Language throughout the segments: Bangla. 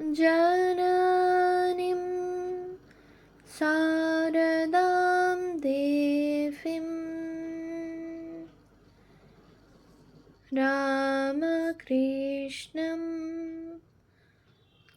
जननीं शारदां देवीं रामकृष्णं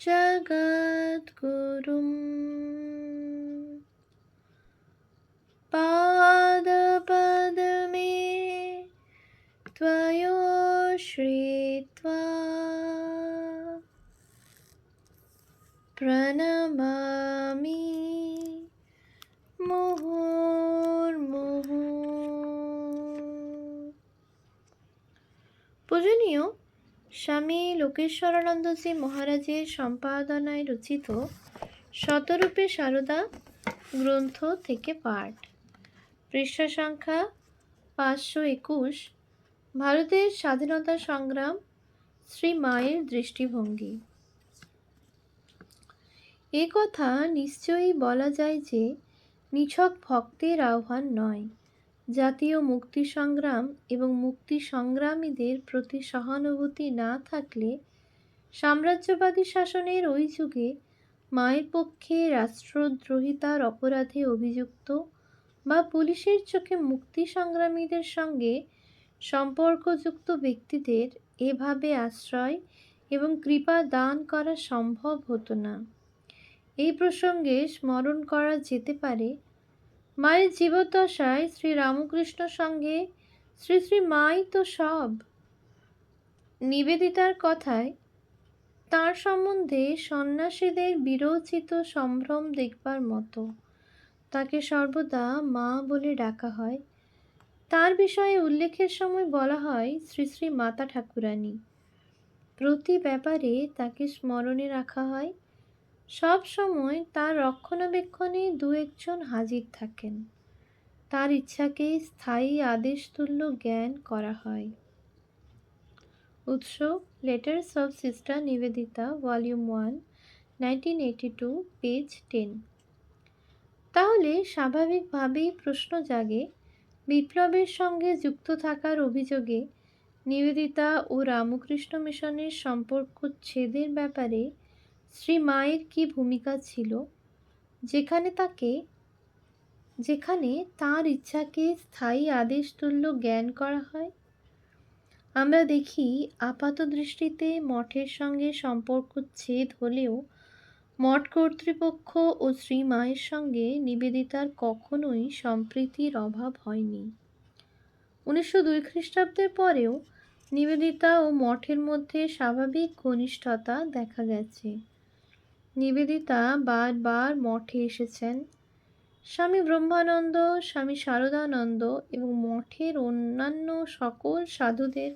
जगद्गुरुं पादपद्मे त्वयोश्रित्वा प्रणमामि মুহুর্মুহু। পূজনীয় স্বামী লোকেশ্বরানন্দজি মহারাজের সম্পাদনায় রচিত শতরূপে সারদা গ্রন্থ থেকে পাঠ। পৃষ্ঠা সংখ্যা 521। ভারতের স্বাধীনতা সংগ্রাম, শ্রী মায়ের দৃষ্টিভঙ্গি। এ কথা নিশ্চয়ই বলা যায় যে নিছক ভক্তের আহ্বান নয়, জাতীয় মুক্তি সংগ্রাম এবং মুক্তি সংগ্রামীদের প্রতি সহানুভূতি না থাকলে সাম্রাজ্যবাদী শাসনের ওই যুগে মায়ের পক্ষে রাষ্ট্রদ্রোহিতার অপরাধে অভিযুক্ত বা পুলিশের চোখে মুক্তি সংগ্রামীদের সঙ্গে সম্পর্কযুক্ত ব্যক্তিদের এভাবে আশ্রয় এবং কৃপা দান করা সম্ভব হতো না। এই প্রসঙ্গে স্মরণ করা যেতে পারে, মায়ের জীবদ্দশায় শ্রী রামকৃষ্ণ সঙ্গে শ্রী শ্রী মাই তো সব। নিবেদিতার কথায় তাঁর সম্বন্ধে সন্ন্যাসীদের বিরোচিত সম্ভ্রম দেখবার মতো। তাকে সর্বদা মা বলে ডাকা হয়। তার বিষয়ে উল্লেখের সময় বলা হয় শ্রী শ্রী মাতা ঠাকুরানী। প্রতি ব্যাপারে তাকে স্মরণে রাখা হয়। সব সময় তার রক্ষণাবেক্ষণে দু একজন হাজির থাকেন। তার ইচ্ছাকে স্থায়ী আদেশ তুল্য জ্ঞান করা হয়। উৎস letters of sister Nivedita, volume 1, 1982, page 10। তাহলে স্বাভাবিকভাবেই প্রশ্ন জাগে, বিপ্লবের সঙ্গে যুক্ত থাকার অভিযোগে নিবেদিতা ও রামকৃষ্ণ মিশনের সম্পর্ক ছেদের ব্যাপারে শ্রী মায়ের কী ভূমিকা ছিল, যেখানে তাঁর ইচ্ছাকে স্থায়ী আদেশ তুল্য জ্ঞান করা হয়। আমরা দেখি আপাত দৃষ্টিতে মঠের সঙ্গে সম্পর্ক ছেদ হলেও মঠ কর্তৃপক্ষ ও শ্রী মায়ের সঙ্গে নিবেদিতার কখনোই সম্প্রীতির অভাব হয়নি। 1902 খ্রিস্টাব্দের পরেও নিবেদিতা ও মঠের মধ্যে স্বাভাবিক ঘনিষ্ঠতা দেখা গেছে। নিবেদিতা বারবার মঠে এসেছেন। স্বামী ব্রহ্মানন্দ, স্বামী শারদানন্দ এবং মঠের অন্যান্য সকল সাধুদের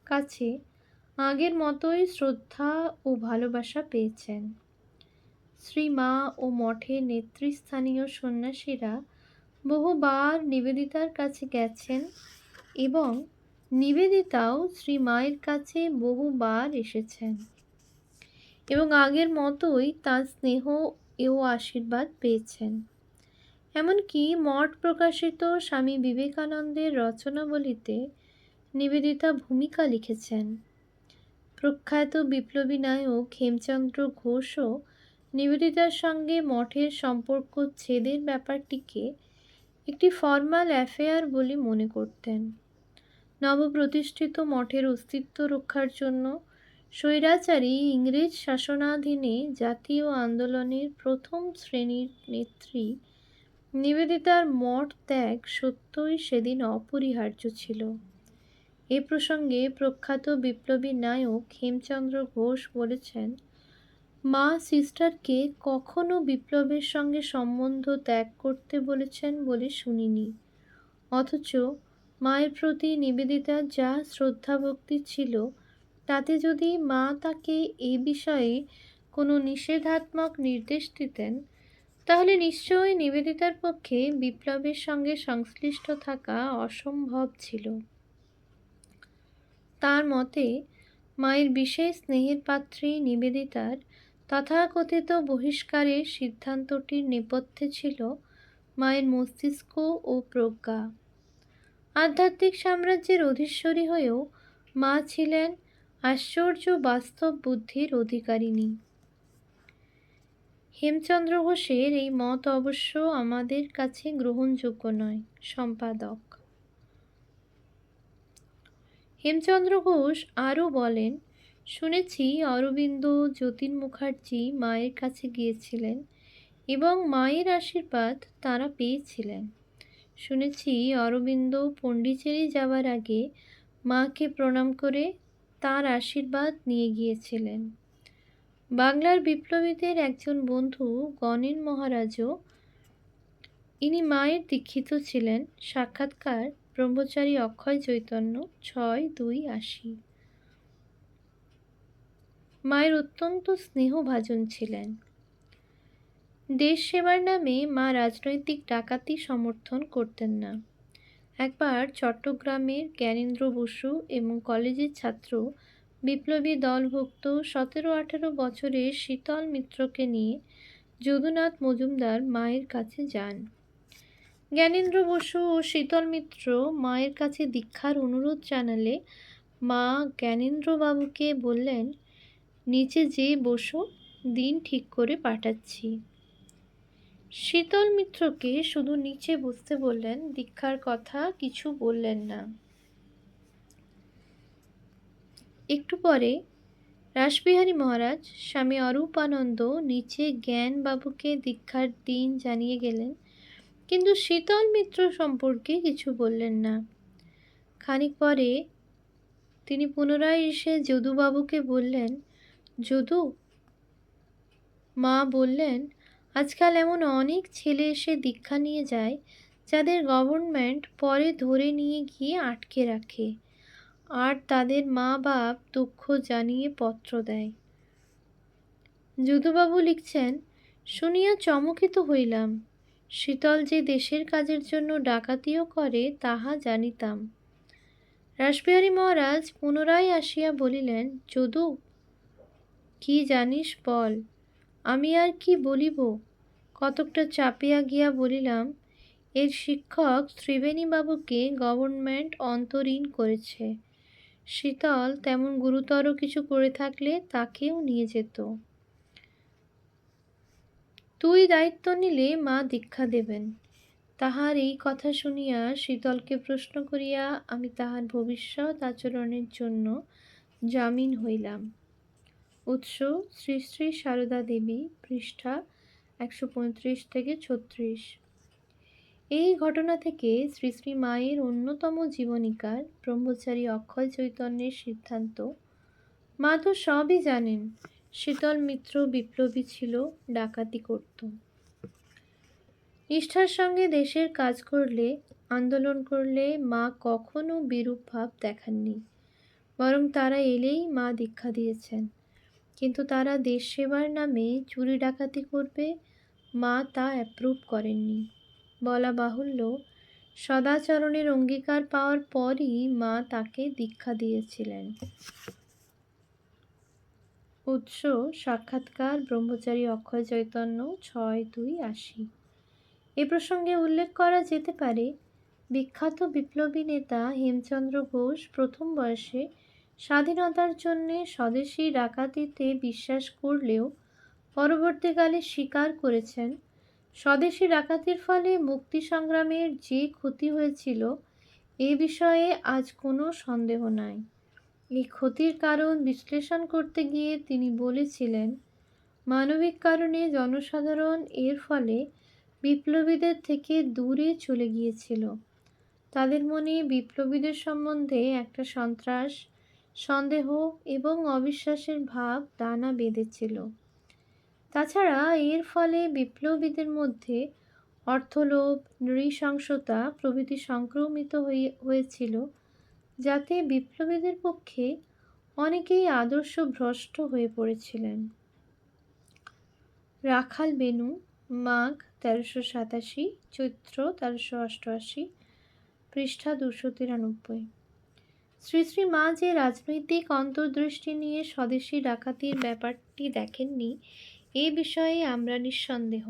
কাছে আগের মতোই শ্রদ্ধা ও ভালোবাসা পেয়েছেন। শ্রী মা ও মঠের নেতৃস্থানীয় সন্ন্যাসীরা বহুবার নিবেদিতার কাছে গেছেন এবং নিবেদিতাও শ্রী মায়ের কাছে বহুবার এসেছেন এবং আগের মতোই তাঁর স্নেহ ও আশীর্বাদ পেয়েছেন। এমনকি মঠ প্রকাশিত স্বামী বিবেকানন্দের রচনাবলিতে নিবেদিতা ভূমিকা লিখেছেন। প্রখ্যাত বিপ্লবী নায়ক হেমচন্দ্র ঘোষও নিবেদিতার সঙ্গে মঠের সম্পর্ক ছেদের ব্যাপারটিকে একটি ফর্মাল অ্যাফেয়ার বলে মনে করতেন। নবপ্রতিষ্ঠিত মঠের অস্তিত্ব রক্ষার জন্য স্বৈরাচারী ইংরেজ শাসনাধীনে জাতীয় আন্দোলনের প্রথম শ্রেণীর নেত্রী নিবেদিতার মঠ ত্যাগ সত্যই সেদিন অপরিহার্য ছিল। এ প্রসঙ্গে প্রখ্যাত বিপ্লবী নায়ক হেমচন্দ্র ঘোষ বলেছেন, মা সিস্টারকে কখনো বিপ্লবের সঙ্গে সম্বন্ধ ত্যাগ করতে বলেছেন বলে শুনিনি। অথচ মায়ের প্রতি নিবেদিতার যা শ্রদ্ধাভক্তি ছিল, তাতে যদি মা তাকে এ বিষয়ে কোনো নিষেধাত্মক নির্দেশ দিতেন, তাহলে নিশ্চয়ই নিবেদিতার পক্ষে বিপ্লবের সঙ্গে সংশ্লিষ্ট থাকা অসম্ভব ছিল। তার মতে মায়ের বিশেষ স্নেহের পাত্রী নিবেদিতার তথাকথিত বহিষ্কারের সিদ্ধান্তটির নেপথ্যে ছিল মায়ের মস্তিষ্ক ও প্রজ্ঞা। আধ্যাত্মিক সাম্রাজ্যের অধীশ্বরী হয়েও মা ছিলেন আশ্চর্য বাস্তব বুদ্ধির অধিকারিণী। হেমচন্দ্র ঘোষের এই মত অবশ্য আমাদের কাছে গ্রহণযোগ্য নয়। সম্পাদক। হেমচন্দ্র ঘোষ আরও বলেন, শুনেছি অরবিন্দ যতীন মুখার্জি মায়ের কাছে গিয়েছিলেন এবং মায়ের আশীর্বাদ তাঁরা পেয়েছিলেন। শুনেছি অরবিন্দ পণ্ডিচেরি যাওয়ার আগে মাকে প্রণাম করে তাঁর আশীর্বাদ নিয়ে গিয়েছিলেন। বাংলার বিপ্লবীদের একজন বন্ধু গণেন মহারাজও, ইনি মায়ের দীক্ষিত ছিলেন। সাক্ষাৎকার ব্রহ্মচারী অক্ষয় চৈতন্য 6-2-80। মায়ের অত্যন্ত স্নেহভাজন ছিলেন। দেশ সেবার নামে মা রাজনৈতিক ডাকাতি সমর্থন করতেন না। একবার চট্টগ্রামের জ্ঞানেন্দ্র বসু এবং কলেজের ছাত্র বিপ্লবী দলভুক্ত 17-18 বছরের শীতল মিত্রকে নিয়ে যদুনাথ মজুমদার মায়ের কাছে যান। জ্ঞানেন্দ্র বসু ও শীতল মিত্র মায়ের কাছে দীক্ষার অনুরোধ জানালে মা জ্ঞানেন্দ্রবাবুকে বললেন, নিচে যেয়ে বসো, দিন ঠিক করে পাঠাচ্ছি। শীতল মিত্রকে শুধু নিচে বসতে বললেন, দীক্ষার কথা কিছু বললেন না। একটু পরে রাসবিহারী মহারাজ স্বামী অরূপানন্দ নিচে জ্ঞানবাবুকে দীক্ষার দিন জানিয়ে গেলেন, কিন্তু শীতল মিত্র সম্পর্কে কিছু বললেন না। খানিক পরে তিনি পুনরায় এসে যদুবাবুকে বললেন, যদু, মা বললেন আজকাল এমন অনেক ছেলে এসে দীক্ষা নিয়ে যায় যাদের গভর্নমেন্ট পরে ধরে নিয়ে গিয়ে আটকে রাখে, আর তাদের মা বাপ দুঃখ জানিয়ে পত্র দেয়। যদুবাবু লিখছেন, শুনিয়া চমকিত হইলাম। শীতল যে দেশের কাজের জন্য ডাকাতিও করে তাহা জানিতাম। রাসবিহারী মহারাজ পুনরায় আসিয়া বলিলেন, যদু, কি জানিস বল। আমি আর কি বলিব। কতকটা চাপিয়া গিয়া বলিলাম, এর শিক্ষক ত্রিবেণীবাবুকে গভর্নমেন্ট অন্তরীণ করেছে। শীতল তেমন গুরুতর কিছু করে থাকলে তাকেও নিয়ে যেত। তুই দায়িত্ব নিলে মা দীক্ষা দেবেন। তাহার এই কথা শুনিয়া শীতলকে প্রশ্ন করিয়া আমি তাহার ভবিষ্যৎ আচরণের জন্য জামিন হইলাম। উৎস শ্রী শ্রী সারদা দেবী, পৃষ্ঠা 135-36। এই ঘটনা থেকে শ্রী শ্রী মায়ের অন্যতম জীবনীকার ব্রহ্মচারী অক্ষয় চৈতন্যের সিদ্ধান্ত, মা তো সবই জানেন। শীতল মিত্র বিপ্লবী ছিল, ডাকাতি করত। নিষ্ঠার সঙ্গে দেশের কাজ করলে, আন্দোলন করলে মা কখনো বিরূপ ভাব দেখাননি, বরং তারা এলেই মা দীক্ষা দিয়েছেন। কিন্তু তারা দেশ সেবার নামে চুরি ডাকাতি করবে, মা তা অ্যাপ্রুভ করেননি। বলা বাহুল্য, সদাচরণের অঙ্গীকার পাওয়ার পরই মা তাকে দীক্ষা দিয়েছিলেন। উৎস সাক্ষাৎকার ব্রহ্মচারী অক্ষয় চৈতন্য 6-2-80। এ প্রসঙ্গে উল্লেখ করা যেতে পারে, বিখ্যাত বিপ্লবী নেতা হেমচন্দ্র ঘোষ প্রথম বয়সে স্বাধীনতার জন্যে স্বদেশী ডাকাতিতে বিশ্বাস করলেও পরবর্তীকালে স্বীকার করেছেন, স্বদেশী ডাকাতির ফলে মুক্তি সংগ্রামের যে ক্ষতি হয়েছিল এ বিষয়ে আজ কোনো সন্দেহ নাই। এই ক্ষতির কারণ বিশ্লেষণ করতে গিয়ে তিনি বলেছিলেন, মানবিক কারণে জনসাধারণ এর ফলে বিপ্লবীদের থেকে দূরে চলে গিয়েছিল। তাদের মনে বিপ্লবীদের সম্বন্ধে একটা সন্ত্রাস, সন্দেহ এবং অবিশ্বাসের ভাব দানা বেঁধেছিল। তাছাড়া এর ফলে বিপ্লবীদের মধ্যে অর্থলোভ, নৃশংসতা প্রভৃতি সংক্রমিত হয়েছিল, যাতে বিপ্লবীদের পক্ষে অনেকেই আদর্শ ভ্রষ্ট হয়ে পড়েছিলেন। রাখাল বেনু, মাঘ 1387, চৈত্র 1388, পৃষ্ঠা 293। শ্রী শ্রী মা যে রাজনৈতিক অন্তর্দৃষ্টি নিয়ে স্বদেশী ডাকাতির ব্যাপারটি দেখেননি এ বিষয়ে আমরা নিঃসন্দেহ।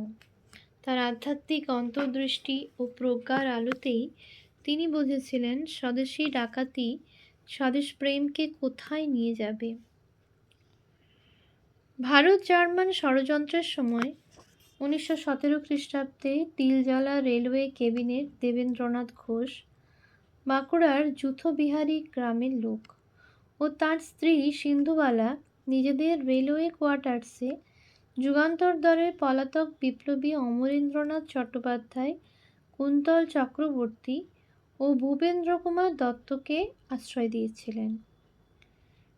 তার আধ্যাত্মিক অন্তর্দৃষ্টি ও প্রজ্ঞার আলোতেই তিনি বুঝেছিলেন স্বদেশী ডাকাতি স্বদেশ প্রেমকে কোথায় নিয়ে যাবে। ভারত জার্মান ষড়যন্ত্রের সময় 1917 খ্রিস্টাব্দে তিলজলা রেলওয়ে ক্যাবিনেট দেবেন্দ্রনাথ ঘোষ বাঁকুড়ার যূথবিহারী গ্রামের লোক ও তার স্ত্রী সিন্ধুবালা নিজেদের রেলওয়ে কোয়ার্টার্সে যুগান্তর দলের পলাতক বিপ্লবী অমরেন্দ্রনাথ চট্টোপাধ্যায়, কুন্তল চক্রবর্তী ও ভূপেন্দ্র কুমার দত্তকে আশ্রয় দিয়েছিলেন।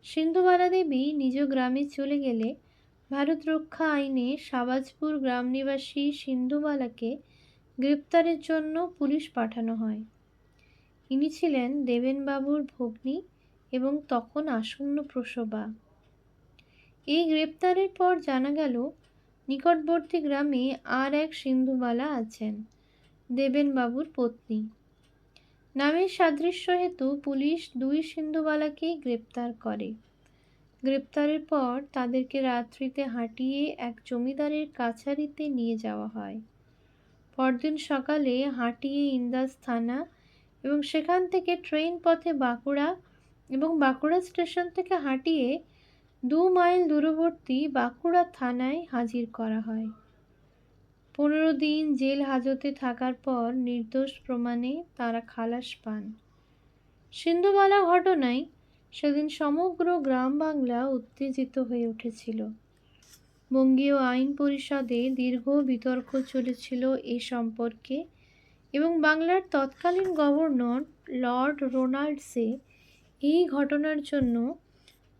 সিন্ধুবালা দেবী নিজ গ্রামে চলে গেলে ভারত রক্ষা আইনে সাবাজপুর গ্রাম নিবাসী সিন্ধুবালাকে গ্রেপ্তারের জন্য পুলিশ পাঠানো হয়। ইনি ছিলেন দেবেনবাবুর ভগ্নী এবং তখন আসন্ন প্রসবা। এই গ্রেপ্তারের পর জানা গেল নিকটবর্তী গ্রামে আর এক সিন্ধুবালা আছেন, দেবেনবাবুর পত্নী। নামের সাদৃশ্য হেতু পুলিশ দুই সিন্ধুবালাকেই গ্রেপ্তার করে। গ্রেপ্তারের পর তাদেরকে রাত্রিতে হাঁটিয়ে এক জমিদারের কাছারিতে নিয়ে যাওয়া হয়। পরদিন সকালে হাঁটিয়ে ইন্দাস থানা এবং সেখান থেকে ট্রেন পথে বাঁকুড়া এবং বাঁকুড়া স্টেশন থেকে হাঁটিয়ে 2 মাইল দূরবর্তী বাঁকুড়া থানায় হাজির করা হয়। 15 দিন জেল হাজতে থাকার পর নির্দোষ প্রমাণে তারা খালাস পান। সিন্ধুবালা ঘটনায় সেদিন সমগ্র গ্রাম বাংলা উত্তেজিত হয়ে উঠেছিল। বঙ্গীয় আইন পরিষদে দীর্ঘ বিতর্ক চলেছিল এ সম্পর্কে এবং বাংলার তৎকালীন গভর্নর লর্ড রোনাল্ডসে এই ঘটনার জন্য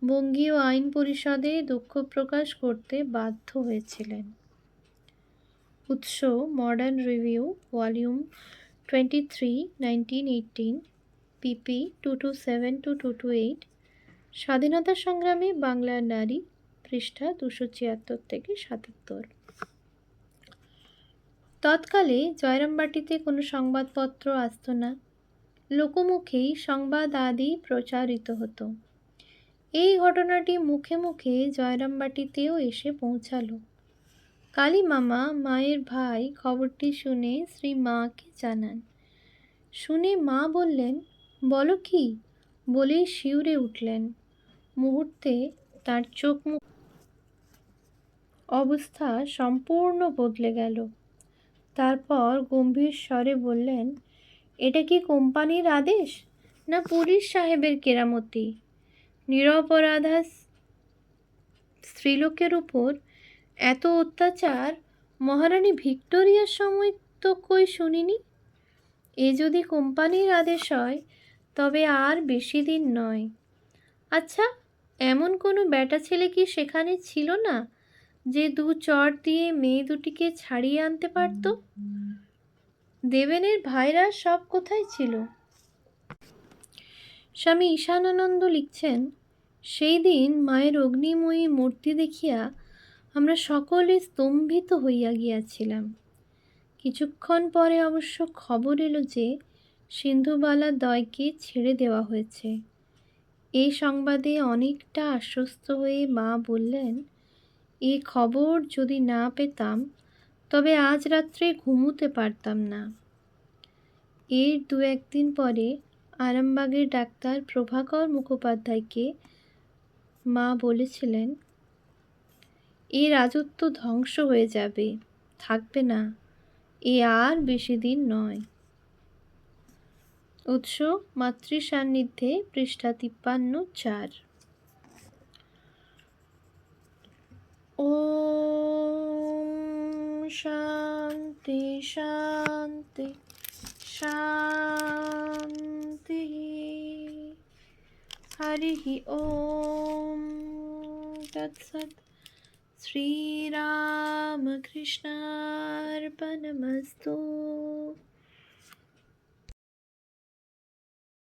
বঙ্গীয় আইন পরিষদে দুঃখ প্রকাশ করতে বাধ্য হয়েছিলেন। উৎস মডার্ন রিভিউ, ভলিউম 23, 1918, pp 227-228, স্বাধীনতা সংগ্রামে বাংলার নারী, পৃষ্ঠা 276 থেকে 77। তৎকালে জয়রামবাটিতে কোনো সংবাদপত্র আসত না, লোকমুখেই সংবাদ আদি প্রচারিত হতো। এই ঘটনাটি মুখে মুখে জয়রামবাটিতেও এসে পৌঁছালো। কালী মামা, মায়ের ভাই, খবরটি শুনে শ্রী মাকে জানান। শুনে মা বললেন, বলো কি, বলেই শিউরে উঠলেন। মুহূর্তে তার চোখ মুখ অবস্থা সম্পূর্ণ বদলে গেল। তারপর গম্ভীর স্বরে বললেন, এটা কি কোম্পানির আদেশ না পুলিশ সাহেবের কেরামতি? নিরপরাধা স্ত্রীলোকের উপর এত অত্যাচার মহারানী ভিক্টোরিয়ার সময় তো কই শুনিনি। এ যদি কোম্পানির আদেশ হয় তবে আর বেশি দিন নয়। আচ্ছা, এমন কোনো বেটা ছেলে কি সেখানে ছিল না যে 2 চড় দিয়ে মেয়ে দুটিকে ছাড়িয়ে আনতে পারত? দেবেনের ভাইরা সব কোথায় ছিল? স্বামী ঈশানানন্দ লিখছেন, সেই দিন মায়ের অগ্নিময়ী মূর্তি দেখিয়া আমরা সকলে স্তম্ভিত হইয়া গিয়াছিলাম। কিছুক্ষণ পরে অবশ্য খবর এলো যে সিন্ধুবালা দ্বয়কে ছেড়ে দেওয়া হয়েছে। এই সংবাদে অনেকটা আশ্বস্ত হয়ে মা বললেন, এই খবর যদি না পেতাম তবে আজ রাত্রে ঘুমুতে পারতাম না। এর 2-1 দিন পরে আরামবাগের ডাক্তার প্রভাকর মুখোপাধ্যায়কে মা বলেছিলেন, এ রাজত্ব ধ্বংস হয়ে যাবে, থাকবে না, এ আর বেশি দিন নয়। উৎস মাতৃ সান্নিধ্যে, পৃষ্ঠা 53-4। ওম শান্তি শান্তি শান্তি। হরি ওম তৎসৎ। শ্রীরামকৃষ্ণার্পণমস্তু।